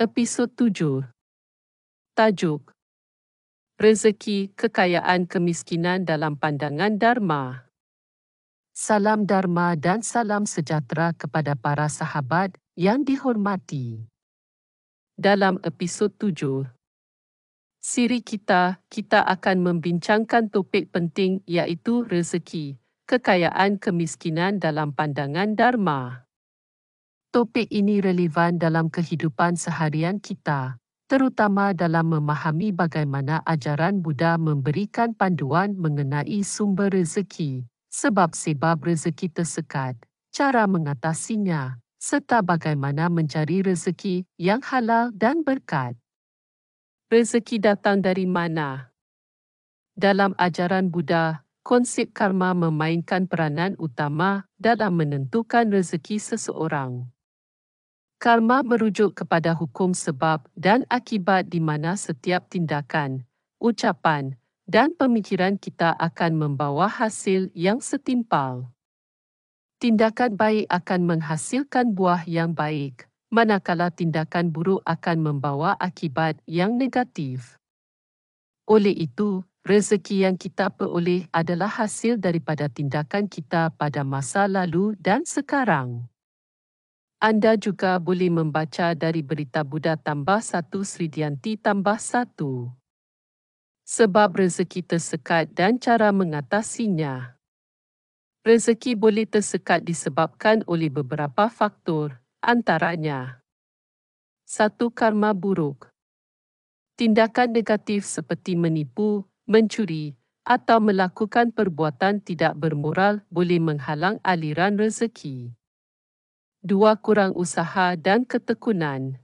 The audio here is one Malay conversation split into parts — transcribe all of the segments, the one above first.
Episod 7. Tajuk: Rezeki, Kekayaan, Kemiskinan dalam Pandangan Dharma. Salam Dharma dan salam sejahtera kepada para sahabat yang dihormati. Dalam episod 7, siri kita akan membincangkan topik penting iaitu rezeki, kekayaan, kemiskinan dalam pandangan Dharma. Topik ini relevan dalam kehidupan seharian kita, terutama dalam memahami bagaimana ajaran Buddha memberikan panduan mengenai sumber rezeki, sebab-sebab rezeki tersekat, cara mengatasinya, serta bagaimana mencari rezeki yang halal dan berkat. Rezeki datang dari mana? Dalam ajaran Buddha, konsep karma memainkan peranan utama dalam menentukan rezeki seseorang. Karma merujuk kepada hukum sebab dan akibat di mana setiap tindakan, ucapan, dan pemikiran kita akan membawa hasil yang setimpal. Tindakan baik akan menghasilkan buah yang baik, manakala tindakan buruk akan membawa akibat yang negatif. Oleh itu, rezeki yang kita peroleh adalah hasil daripada tindakan kita pada masa lalu dan sekarang. Anda juga boleh membaca dari Berita Buddha +1 Sridianti +1. Sebab rezeki tersekat dan cara mengatasinya. Rezeki boleh tersekat disebabkan oleh beberapa faktor, antaranya 1. Karma buruk. Tindakan negatif seperti menipu, mencuri, atau melakukan perbuatan tidak bermoral boleh menghalang aliran rezeki. 2. Kurang usaha dan ketekunan.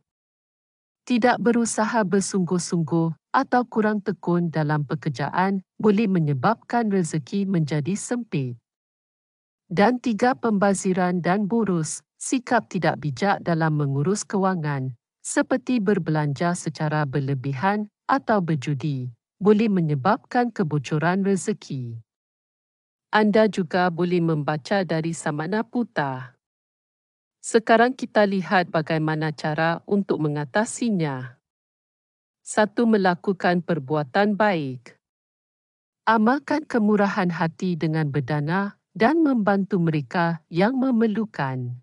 Tidak berusaha bersungguh-sungguh atau kurang tekun dalam pekerjaan boleh menyebabkan rezeki menjadi sempit. Dan 3. Pembaziran dan boros, sikap tidak bijak dalam mengurus kewangan, seperti berbelanja secara berlebihan atau berjudi, boleh menyebabkan kebocoran rezeki. Anda juga boleh membaca dari Samanaputta. Sekarang kita lihat bagaimana cara untuk mengatasinya. 1. Melakukan perbuatan baik. Amalkan kemurahan hati dengan berdana dan membantu mereka yang memerlukan.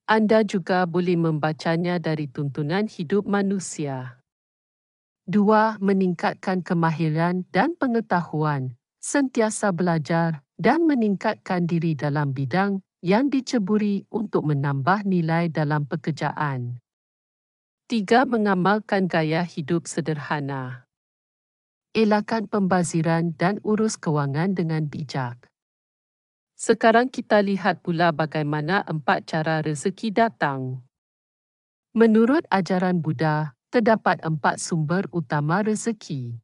Anda juga boleh membacanya dari tuntunan hidup manusia. 2. Meningkatkan kemahiran dan pengetahuan, sentiasa belajar dan meningkatkan diri dalam bidang yang diceburi untuk menambah nilai dalam pekerjaan. 3. Mengamalkan gaya hidup sederhana. Elakkan pembaziran dan urus kewangan dengan bijak. Sekarang kita lihat pula bagaimana 4 cara rezeki datang. Menurut ajaran Buddha, terdapat 4 sumber utama rezeki.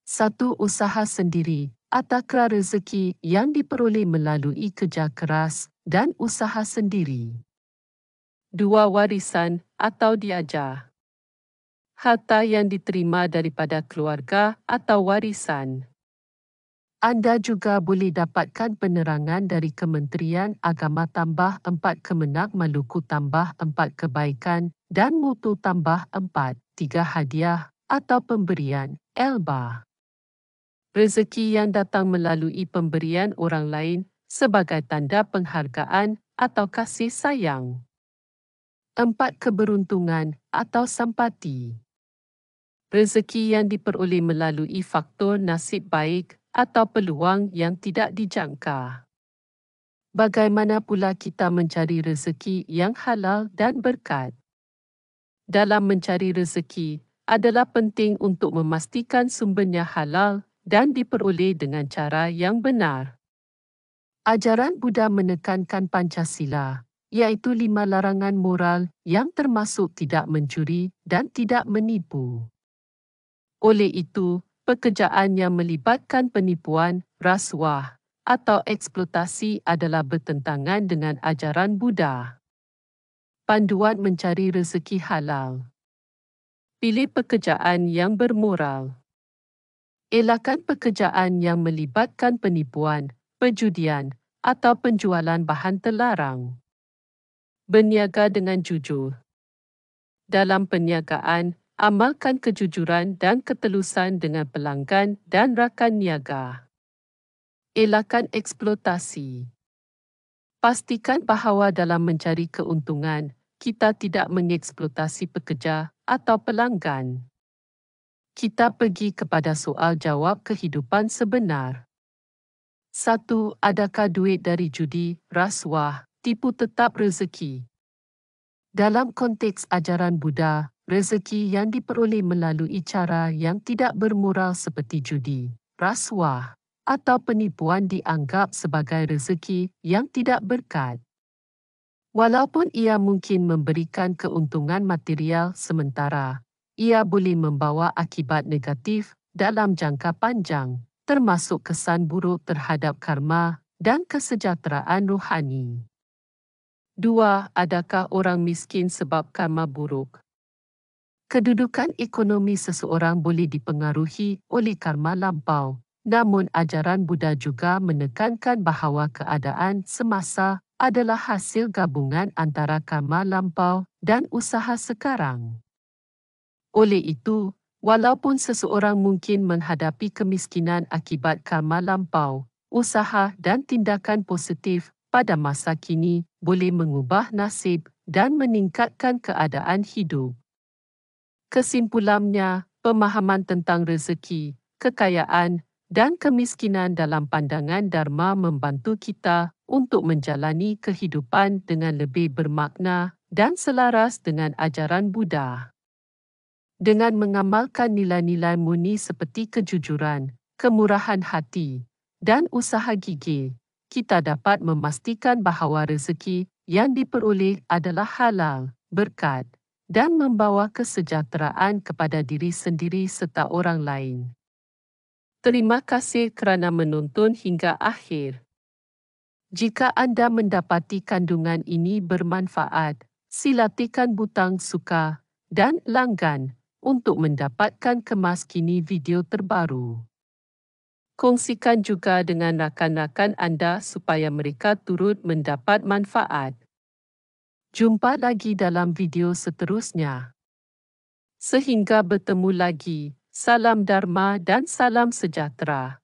1. Usaha sendiri, atakra rezeki yang diperoleh melalui kerja keras dan usaha sendiri. 2. Warisan atau diajar. Harta yang diterima daripada keluarga atau warisan. Anda juga boleh dapatkan penerangan dari Kementerian Agama +4 Kemenak Maluku +4 Kebaikan dan Mutu +4 3 hadiah atau pemberian Elba. Rezeki yang datang melalui pemberian orang lain sebagai tanda penghargaan atau kasih sayang. 4. Keberuntungan atau sampati. Rezeki yang diperoleh melalui faktor nasib baik atau peluang yang tidak dijangka. Bagaimana pula kita mencari rezeki yang halal dan berkat? Dalam mencari rezeki, adalah penting untuk memastikan sumbernya halal dan diperoleh dengan cara yang benar. Ajaran Buddha menekankan Pancasila, iaitu 5 larangan moral yang termasuk tidak mencuri dan tidak menipu. Oleh itu, pekerjaan yang melibatkan penipuan, rasuah, atau eksploitasi adalah bertentangan dengan ajaran Buddha. Panduan mencari rezeki halal. Pilih pekerjaan yang bermoral. Elakkan pekerjaan yang melibatkan penipuan, perjudian, atau penjualan bahan terlarang. Berniaga dengan jujur. Dalam perniagaan, amalkan kejujuran dan ketelusan dengan pelanggan dan rakan niaga. Elakkan eksploitasi. Pastikan bahawa dalam mencari keuntungan, kita tidak mengeksploitasi pekerja atau pelanggan. Kita pergi kepada soal jawab kehidupan sebenar. 1. Adakah duit dari judi, rasuah, tipu tetap rezeki? Dalam konteks ajaran Buddha, rezeki yang diperoleh melalui cara yang tidak bermoral seperti judi, rasuah, atau penipuan dianggap sebagai rezeki yang tidak berkat. Walaupun ia mungkin memberikan keuntungan material sementara, ia boleh membawa akibat negatif dalam jangka panjang, termasuk kesan buruk terhadap karma dan kesejahteraan rohani. 2. Adakah orang miskin sebab karma buruk? Kedudukan ekonomi seseorang boleh dipengaruhi oleh karma lampau, namun ajaran Buddha juga menekankan bahawa keadaan semasa adalah hasil gabungan antara karma lampau dan usaha sekarang. Oleh itu, walaupun seseorang mungkin menghadapi kemiskinan akibat karma lampau, usaha dan tindakan positif pada masa kini boleh mengubah nasib dan meningkatkan keadaan hidup. Kesimpulannya, pemahaman tentang rezeki, kekayaan, dan kemiskinan dalam pandangan Dharma membantu kita untuk menjalani kehidupan dengan lebih bermakna dan selaras dengan ajaran Buddha. Dengan mengamalkan nilai-nilai murni seperti kejujuran, kemurahan hati, dan usaha gigih, kita dapat memastikan bahawa rezeki yang diperoleh adalah halal, berkat, dan membawa kesejahteraan kepada diri sendiri serta orang lain. Terima kasih kerana menonton hingga akhir. Jika anda mendapati kandungan ini bermanfaat, sila tekan butang suka dan langgan untuk mendapatkan kemas kini video terbaru. Kongsikan juga dengan rakan-rakan anda supaya mereka turut mendapat manfaat. Jumpa lagi dalam video seterusnya. Sehingga bertemu lagi, salam Dharma dan salam sejahtera.